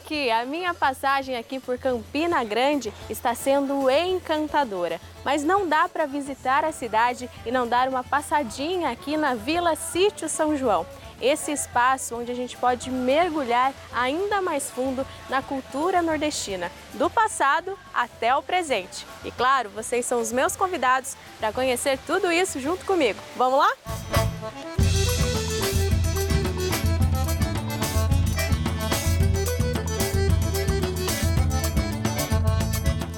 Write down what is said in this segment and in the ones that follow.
que a minha passagem aqui por Campina Grande está sendo encantadora. Mas não dá para visitar a cidade e não dar uma passadinha aqui na Vila Sítio São João. Esse espaço onde a gente pode mergulhar ainda mais fundo na cultura nordestina, do passado até o presente. E claro, vocês são os meus convidados para conhecer tudo isso junto comigo. Vamos lá?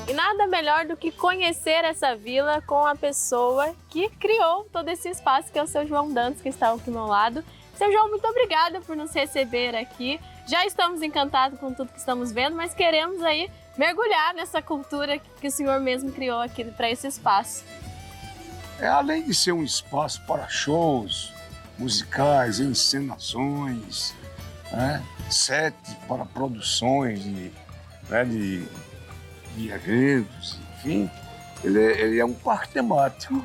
E nada melhor do que conhecer essa vila com a pessoa que criou todo esse espaço, que é o seu João Dantas, que está aqui ao meu lado. Seu João, muito obrigada por nos receber aqui. Já estamos encantados com tudo que estamos vendo, mas queremos aí mergulhar nessa cultura que o senhor mesmo criou aqui para esse espaço. Além de ser um espaço para shows musicais, encenações, né, set para produções de eventos, enfim, ele é um parque temático,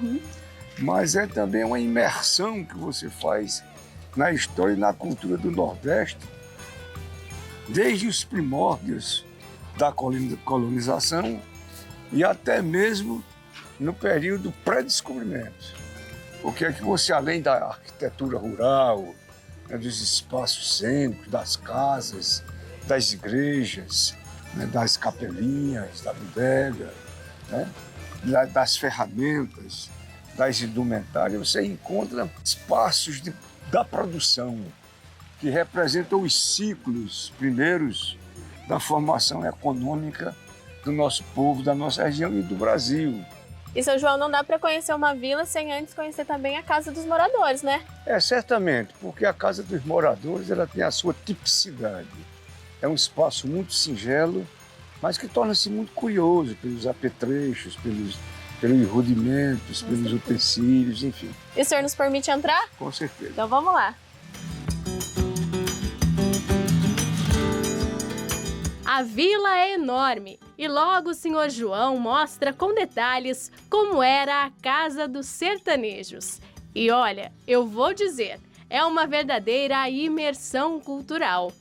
mas é também uma imersão que você faz na história e na cultura do Nordeste, desde os primórdios da colonização e até mesmo no período pré-descobrimento. Porque é que você, além da arquitetura rural, né, dos espaços cênicos, das casas, das igrejas, né, das capelinhas, da bodega, né, das ferramentas, das indumentárias, você encontra espaços da produção, que representam os ciclos primeiros da formação econômica do nosso povo, da nossa região e do Brasil. E, seu João, não dá para conhecer uma vila sem antes conhecer também a Casa dos Moradores, né? Certamente, porque a Casa dos Moradores ela tem a sua tipicidade. É um espaço muito singelo, mas que torna-se muito curioso pelos apetrechos, pelos rudimentos, pelos utensílios, enfim. E o senhor nos permite entrar? Com certeza. Então vamos lá. A vila é enorme e logo o senhor João mostra com detalhes como era a Casa dos Sertanejos. E olha, eu vou dizer, é uma verdadeira imersão cultural.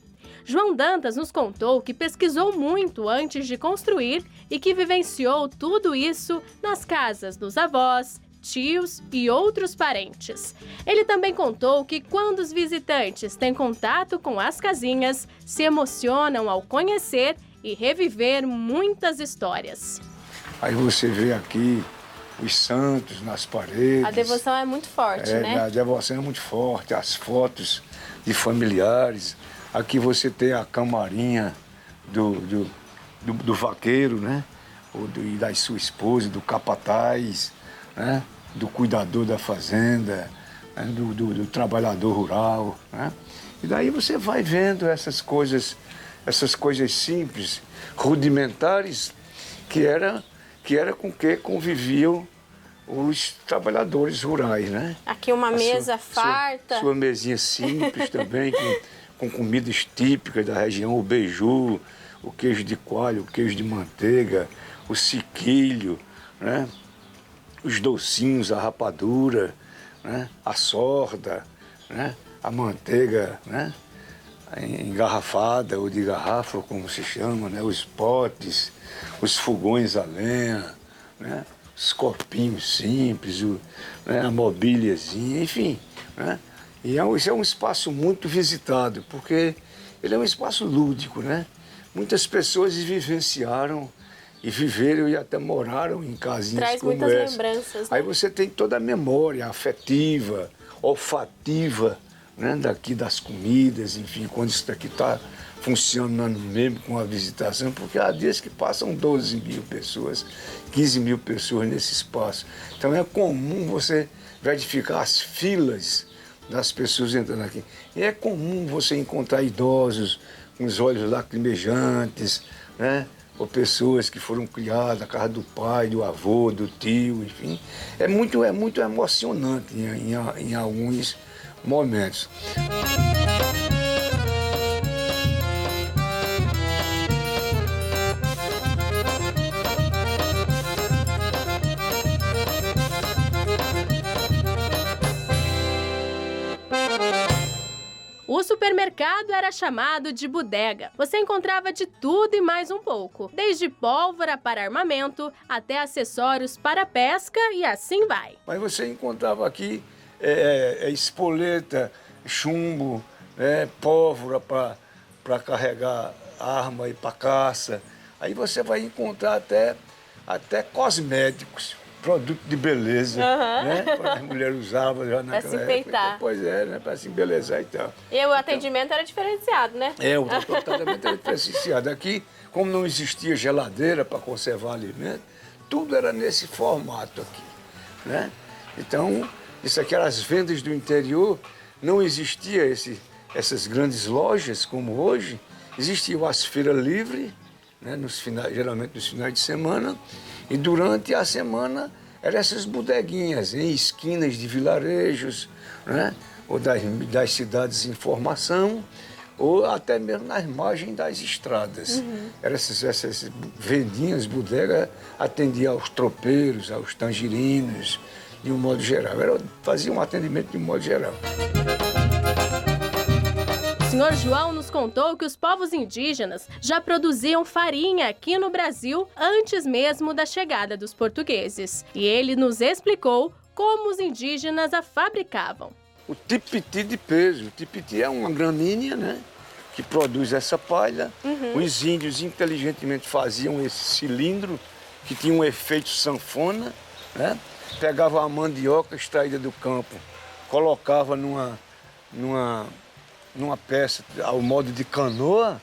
João Dantas nos contou que pesquisou muito antes de construir e que vivenciou tudo isso nas casas dos avós, tios e outros parentes. Ele também contou que quando os visitantes têm contato com as casinhas, se emocionam ao conhecer e reviver muitas histórias. Aí você vê aqui os santos nas paredes. A devoção é muito forte, né? A devoção é muito forte, as fotos de familiares. Aqui você tem a camarinha do vaqueiro, né? E da sua esposa, do capataz, né? Do cuidador da fazenda, né? do trabalhador rural, né? E daí você vai vendo essas coisas simples, rudimentares, que era com que conviviam os trabalhadores rurais, né? Aqui uma mesa farta. Sua mesinha simples também, com comidas típicas da região, o beiju, o queijo de coalho, o queijo de manteiga, o sequilho, né? Os docinhos, a rapadura, né? A sorda, né? A manteiga, né? Engarrafada ou de garrafa, como se chama, né? Os potes, os fogões a lenha, né? Os copinhos simples, né? A mobíliazinha, enfim, né? E esse é um espaço muito visitado, porque ele é um espaço lúdico, né? Muitas pessoas vivenciaram e viveram e até moraram em casinhas Traz como muitas essa. lembranças, né? Aí você tem toda a memória afetiva, olfativa, né? Daqui das comidas, enfim, quando isso daqui está funcionando mesmo com a visitação, porque há dias que passam 12 mil pessoas, 15 mil pessoas nesse espaço. Então é comum você verificar as filas das pessoas entrando aqui. E é comum você encontrar idosos com os olhos lacrimejantes, né? Ou pessoas que foram criadas na casa do pai, do avô, do tio, enfim. É muito emocionante em alguns momentos. O mercado era chamado de bodega. Você encontrava de tudo e mais um pouco, desde pólvora para armamento até acessórios para pesca e assim vai. Mas você encontrava aqui espoleta, chumbo, pólvora para carregar arma e para caça. Aí você vai encontrar até cosméticos, produto de beleza, né? As mulheres usavam já naquela se enfeitar. época. Pois é, né? Para se embelezar e tal. E o atendimento era diferenciado, né? O tratamento era diferenciado. Aqui, como não existia geladeira para conservar alimento, tudo era nesse formato aqui, né? Então, isso aqui eram as vendas do interior, não existia essas grandes lojas como hoje, existiam as feiras livres, né? Geralmente nos finais de semana, e durante a semana eram essas bodeguinhas em esquinas de vilarejos, né? Ou das cidades em formação, ou até mesmo nas margens das estradas. Eram essas vendinhas, bodegas, atendiam aos tropeiros, aos tangerinos, de um modo geral. Fazia um atendimento de um modo geral. O senhor João nos contou que os povos indígenas já produziam farinha aqui no Brasil antes mesmo da chegada dos portugueses. E ele nos explicou como os indígenas a fabricavam. O tipiti de peso. O tipiti é uma gramínea, né, que produz essa palha. Os índios inteligentemente faziam esse cilindro que tinha um efeito sanfona, né? Pegava a mandioca extraída do campo, colocava numa peça ao modo de canoa,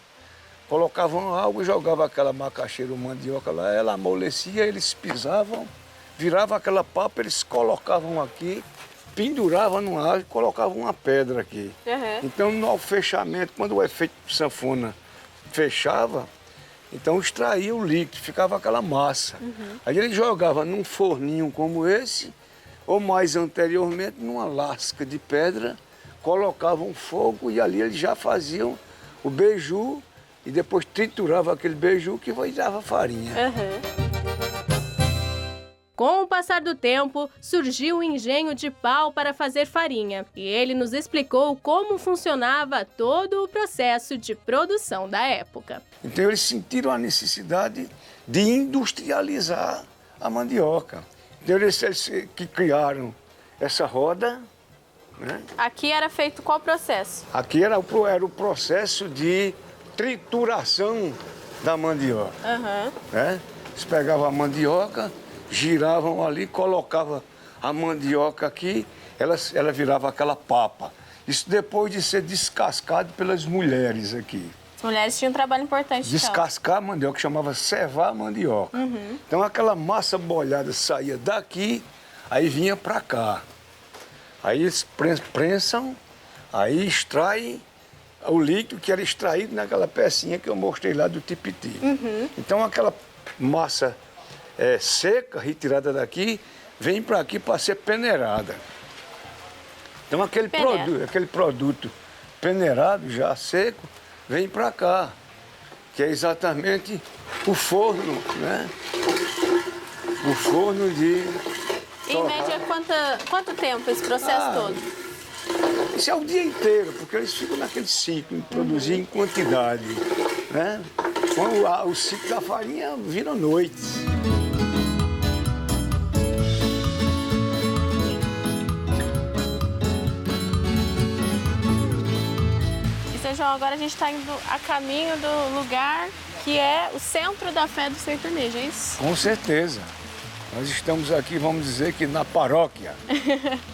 colocavam água e jogavam aquela macaxeira ou mandioca lá, ela amolecia, eles pisavam, virava aquela papa, eles colocavam aqui, penduravam no ar e colocavam uma pedra aqui. Então, no fechamento, quando o efeito sanfona fechava, então extraía o líquido, ficava aquela massa. Aí ele jogava num forninho como esse, ou mais anteriormente, numa lasca de pedra, colocavam fogo e ali eles já faziam o beiju e depois triturava aquele beiju que virava farinha. Com o passar do tempo, surgiu o engenho de pau para fazer farinha. E ele nos explicou como funcionava todo o processo de produção da época. Então eles sentiram a necessidade de industrializar a mandioca. Então eles que criaram essa roda, né? Aqui era feito qual processo? Aqui era o processo de trituração da mandioca. Né? Eles pegavam a mandioca, giravam ali, colocavam a mandioca aqui, ela virava aquela papa. Isso depois de ser descascado pelas mulheres aqui. As mulheres tinham um trabalho importante. Descascar a mandioca, que chamava cevar a mandioca. Então aquela massa molhada saía daqui, aí vinha para cá. Aí eles prensam, aí extraem o líquido que era extraído naquela pecinha que eu mostrei lá do tipiti. Então aquela massa seca, retirada daqui, vem para aqui para ser peneirada. Então aquele produto peneirado, já seco, vem para cá, que é exatamente o forno, né? O forno de... Em média, quanto tempo esse processo todo? Isso é o dia inteiro, porque eles ficam naquele ciclo de produzir em quantidade, né? O ciclo da farinha vira noites. João, agora a gente está indo a caminho do lugar que é o centro da fé do sertanejo, é isso? Com certeza. Nós estamos aqui, vamos dizer que na paróquia.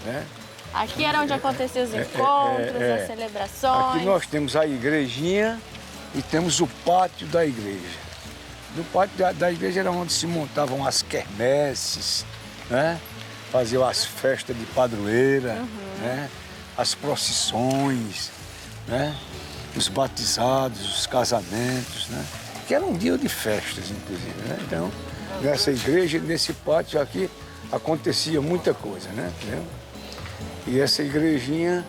Né? Aqui era onde aconteciam os encontros, as celebrações. Aqui nós temos a igrejinha e temos o pátio da igreja. No pátio da igreja era onde se montavam as quermesses, né? Faziam as festas de padroeira, né? As procissões, né? Os batizados, os casamentos, né? Que era um dia de festas, inclusive, né? Então, nessa igreja, nesse pátio aqui, acontecia muita coisa, né? Entendeu? E essa igrejinha,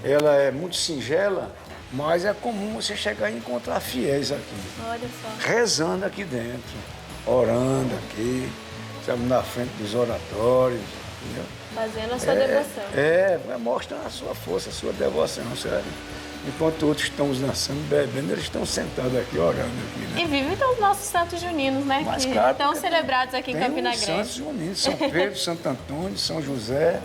ela é muito singela, mas é comum você chegar e encontrar fiéis aqui. Olha só. Rezando aqui dentro, orando aqui, sabe, na frente dos oratórios, entendeu? Fazendo a sua devoção. Mostrando a sua força, a sua devoção, sabe? Enquanto outros estão dançando, bebendo, eles estão sentados aqui, orando aqui, né? E vive então os nossos santos juninos, né? Mas, que claro, estão porque celebrados aqui em Tem Campina os Grande. santos juninos, São Pedro, Santo Antônio, São José,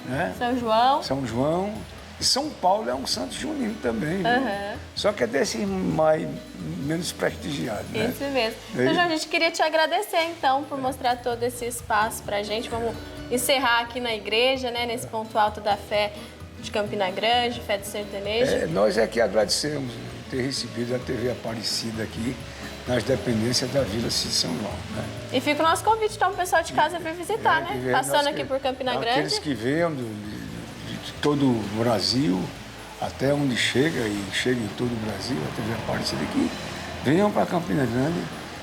né? São João. São João. E São Paulo é um santo junino também, viu? Aham. Só que é desse mais menos prestigiado, né? Isso mesmo. E aí? Então, João, a gente queria te agradecer, então, por mostrar todo esse espaço pra gente. Vamos encerrar aqui na igreja, né? Nesse ponto alto da fé de Campina Grande, fé do sertanejo. Nós é que agradecemos ter recebido a TV Aparecida aqui nas dependências da Vila Cid São João, né? E fica o nosso convite, então, o pessoal de casa vir visitar, Que né? vem, Passando nós aqui por Campina Aqueles Grande. que venham de todo o Brasil, até onde chega, e chega em todo o Brasil, a TV Aparecida aqui, venham para Campina Grande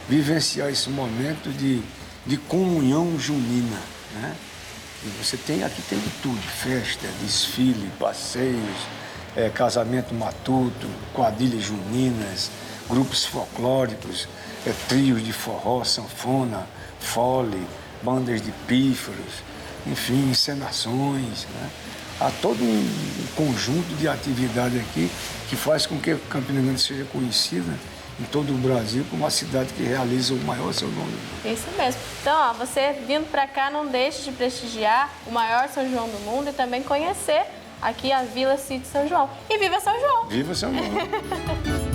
vivenciar esse momento de comunhão junina, né? E você tem, aqui tem de tudo, festa, desfile, passeios, casamento matuto, quadrilhas juninas, grupos folclóricos, trios de forró, sanfona, fole, bandas de pífaros, enfim, encenações, né? Há todo um conjunto de atividade aqui que faz com que Campina Grande seja conhecida em todo o Brasil como a cidade que realiza o maior São João do mundo. Isso mesmo. Então, ó, você vindo pra cá, não deixe de prestigiar o maior São João do mundo e também conhecer aqui a Vila Cid São João. E viva São João! Viva São João!